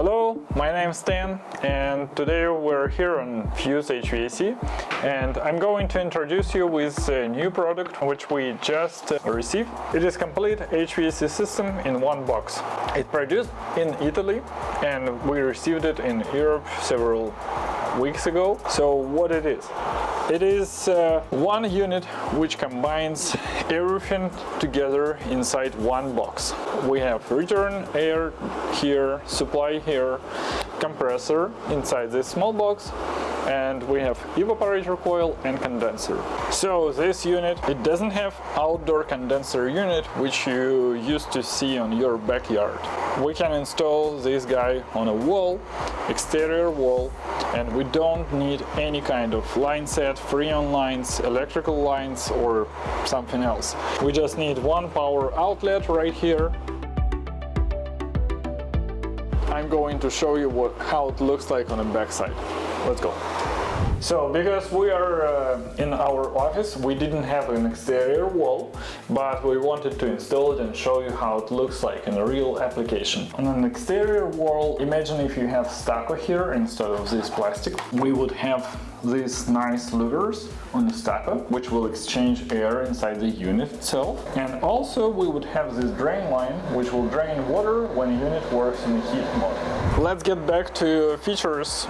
Hello, my name is Stan, and today we're here on Fuse HVAC, and I'm going to introduce you with a new product which we just received. It is complete HVAC system in one box. It's produced in Italy, and we received it in Europe several weeks ago. So what it is? It is one unit which combines everything together inside one box. We have return air here, supply here, compressor inside this small box, and we have evaporator coil and condenser. So this unit, it doesn't have outdoor condenser unit which you used to see on your backyard. We can install this guy on a wall, exterior wall, and we don't need any kind of line set, freon lines, electrical lines or something else. We just need one power outlet right here. I'm going to show you how it looks like on the backside. Let's go. So, because we are in our office, we didn't have an exterior wall, but we wanted to install it and show you how it looks like in a real application. On an exterior wall, imagine if you have stucco here instead of this plastic. We would have these nice louvers on the stucco, which will exchange air inside the unit itself. And also we would have this drain line, which will drain water when the unit works in the heat mode. Let's get back to features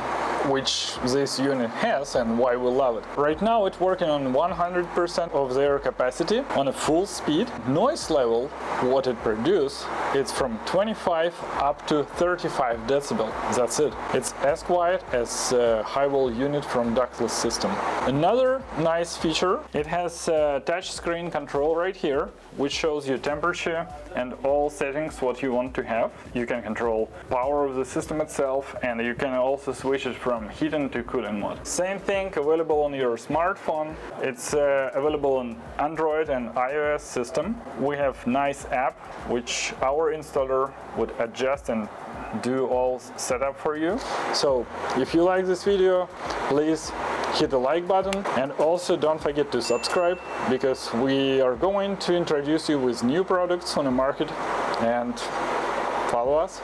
which this unit has and why we love it. Right now it's working on 100% of their capacity on a full speed. Noise level, what it produces, it's from 25 up to 35 decibel. That's it. It's as quiet as a high-wall unit from Ductless system. Another nice feature, it has a touch screen control right here, which shows you temperature and all settings what you want to have. You can control power of the system itself, and you can also switch it from heating to cooling mode. Same thing available on your smartphone. It's available on Android and iOS system. We have nice app which our installer would adjust and do all setup for you. So if you like this video, please hit the like button, and also don't forget to subscribe, because we are going to introduce you with new products on the market, and follow us.